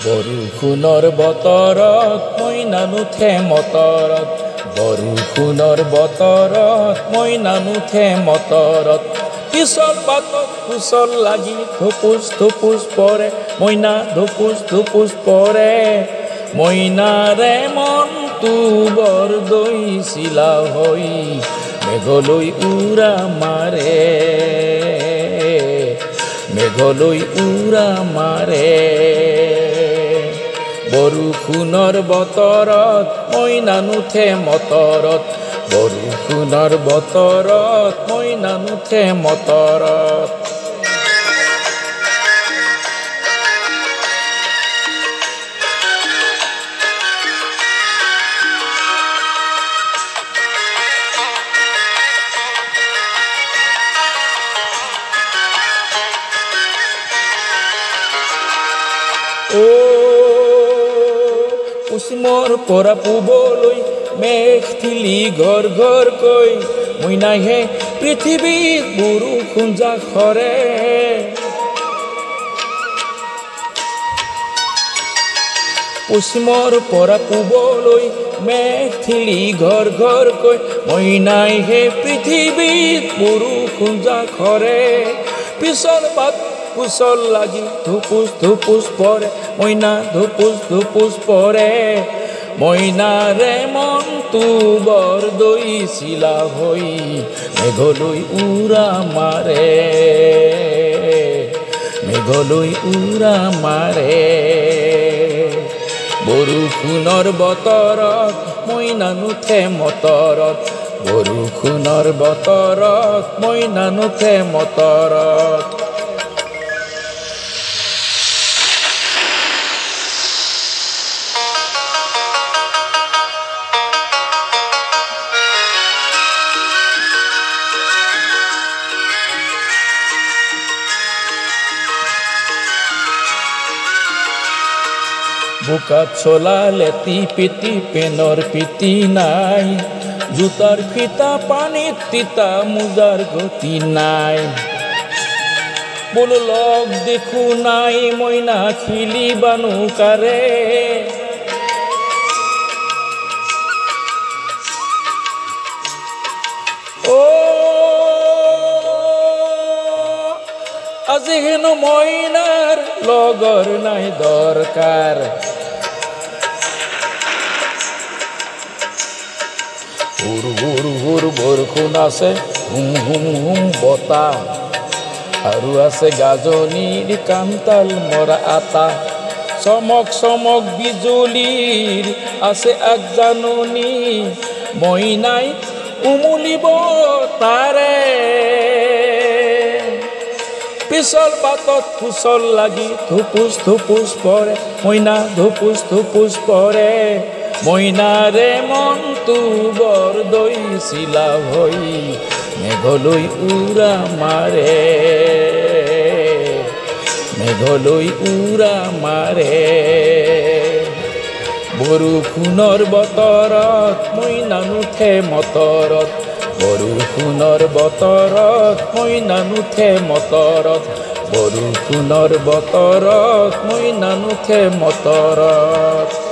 বৰষুণৰ বতৰত মইনা নুঠে মটৰত, বৰষুণৰ বতৰত মইনা নুঠে মটৰত, পিছল পাতত কুচল লাগি ধুপুচ ধুপুচ পৰে, মইনা ধুপুচ ধুপুচ পৰে। মইনাৰে মনটো বৰ দৈছিলা হৈ মেঘলৈ উৰা মাৰে, মেঘলৈ উৰা মাৰে। বৰষুণৰ বতৰত মইনা নুঠে মটৰত, বৰষুণৰ বতৰত মইনা নুঠে মটৰত। পশ্চিমৰ পৰা পূবলৈ মেঘ ঠিলি ঘৰ ঘৰকৈ, মইনাহে পৃথিৱীত বৰষুণ জাখৰে। পশ্চিমৰ পৰা পূবলৈ মেঘ ঠিলি ঘৰ ঘৰকৈ, মইনাহে পৃথিৱীত বৰষুণ জাখৰে। পিছল পাত কুচল লাগি ধুপুচ ধুপুচ পৰে, মইনা ধুপুচ ধুপুচ পৰে। মইনাৰে মনটো বৰ দৈছিলা হৈ মেঘলৈ উৰা মাৰে, মেঘলৈ উৰা মাৰে। বৰষুণৰ বতৰত মইনা নুঠে মটৰত, বৰষুণৰ বতৰত মইনা নুঠে মটৰত। বোকাত চলালে টিপিটি পেনৰ পিটি নাই, জোতাৰ ফিটা পানীত তিতা মোজাৰ গতি নাই। বোলো লগ দেখো নাই মইনা খিলিবানো কাৰে, আজি হেনো মইনাৰ লগৰ নাই দৰকাৰ। হুৰ হুৰ হুৰ বৰষুণ আছে, হুম হুম হুম বতাহ, আৰু আছে গাজনিৰ কান্তাল মৰা আটা। চমক চমক বিজুলীৰ আছে আগজাননী, মইনাই উমুলিব তাৰে। পিছল পাতত কুচল লাগি ধুপুচ ধুপুচ পৰে, মইনা ধুপুচ ধুপুচ পৰে। মইনাৰে মনটো বৰ দৈছিলা হৈ মেঘলৈ উৰা মাৰে, মেঘলৈ উৰা মাৰে। বৰষুণৰ বতৰত মইনা নুঠে মটৰত, বৰষুণৰ বতৰত মইনা নুঠে মটৰত, বৰষুণৰ বতৰত মইনা নুঠে মটৰত।